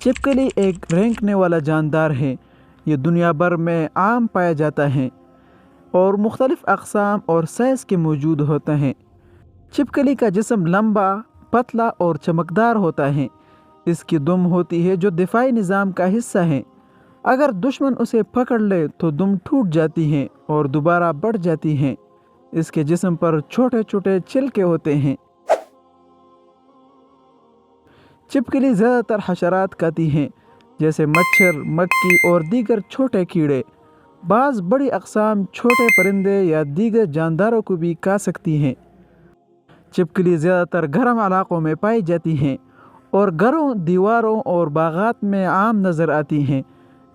छिपकली एक रेंगने वाला जानदार है। ये दुनिया भर में आम पाया जाता है और मुख्तलिफ अक़साम और साइज़ के मौजूद होते हैं। छिपकली का जिस्म लंबा, पतला और चमकदार होता है। इसकी दुम होती है जो दिफाई निज़ाम का हिस्सा है। अगर दुश्मन उसे पकड़ ले तो दुम टूट जाती है और दोबारा बढ़ जाती है। इसके जिस्म पर छोटे छोटे छिलके होते हैं। छिपकली ज़्यादातर हशरात खाती हैं, जैसे मच्छर, मक्खी और दीगर छोटे कीड़े। बाज़ बड़ी अक़साम छोटे परिंदे या दीगर जानदारों को भी खा सकती हैं। छिपकली ज़्यादातर गर्म इलाकों में पाई जाती हैं और घरों, दीवारों और बागात में आम नज़र आती हैं।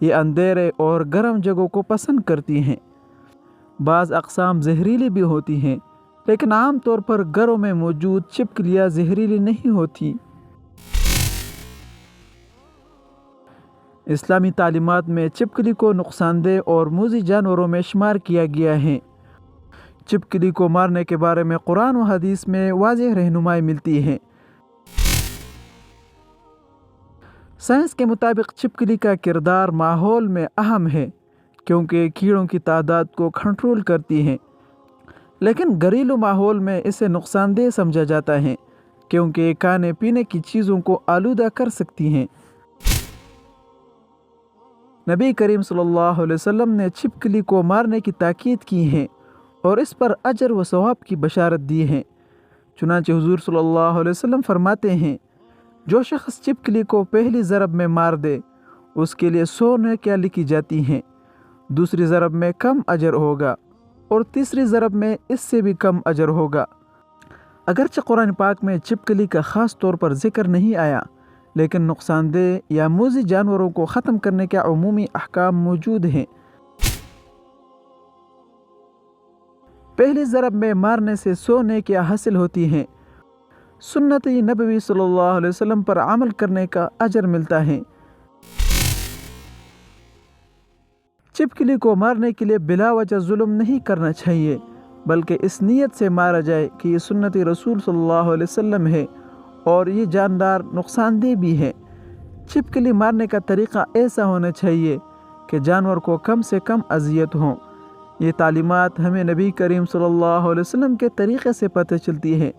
ये अंधेरे और गर्म जगहों को पसंद करती हैं। बाज़ अक़साम जहरीली भी होती हैं, लेकिन आम तौर पर घरों में मौजूद छिपकलियाँ जहरीली नहीं होती। इस्लामी तालीमात में छिपकली को नुकसानदेह और मुज़ी जानवरों में शुमार किया गया है। छिपकली को मारने के बारे में कुरान व हदीस में वाज़ेह रहनुमाई मिलती है। साइंस के मुताबिक छिपकली का किरदार माहौल में अहम है, क्योंकि कीड़ों की तादाद को कंट्रोल करती है। लेकिन घरेलू माहौल में इसे नुकसानदेह समझा जाता है, क्योंकि खाने पीने की चीज़ों को आलूदा कर सकती हैं। नबी करीम सल्लल्लाहु अलैहि वसल्लम ने छिपकली को मारने की ताकीद की है और इस पर अजर व सवाब की बशारत दी है। चुनांचे हुजूर सल्लल्लाहु अलैहि वसल्लम फरमाते हैं, जो शख्स छिपकली को पहली ज़रब में मार दे उसके लिए 100 नेकियां लिखी जाती हैं। दूसरी ज़रब में कम अजर होगा और तीसरी ज़रब में इससे भी कम अजर होगा। अगरचे कुरान पाक में छिपकली का ख़ास तौर पर ज़िक्र नहीं आया, लेकिन नुकसानदेह या मुज़ी जानवरों को ख़त्म करने के अमूमी अहकाम मौजूद हैं। पहली ज़रब में मारने से 100 नेकियां हासिल होती हैं। सुन्नत नबवी सल्लल्लाहु अलैहि वसल्लम पर अमल करने का अजर मिलता है। छिपकली को मारने के लिए बिला वजह जुल्म नहीं करना चाहिए, बल्कि इस नीयत से मारा जाए कि ये सुन्नत रसूल सल्लल्लाहु अलैहि वसल्लम है और ये जानदार नुकसानदेह भी है। छिपकली मारने का तरीक़ा ऐसा होना चाहिए कि जानवर को कम से कम अजियत हो। ये तालीमात हमें नबी करीम सल्लल्लाहु अलैहि वसल्लम के तरीक़े से पता चलती है,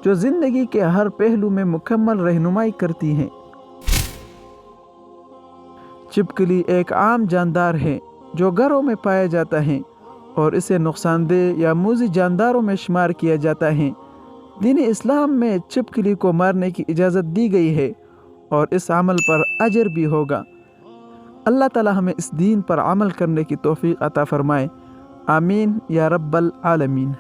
जो ज़िंदगी के हर पहलू में मुकम्मल रहनुमाई करती हैं। छिपकली एक आम जानदार है जो घरों में पाया जाता है और इसे नुकसानदेह या मुज़ी जानदारों में शुमार किया जाता है। दीन इस्लाम में छिपकली को मारने की इजाज़त दी गई है और इस अमल पर अजर भी होगा। अल्लाह ताला हमें इस दीन पर अमल करने की तौफीक अता फ़रमाए। आमीन या रब्बल आलमीन।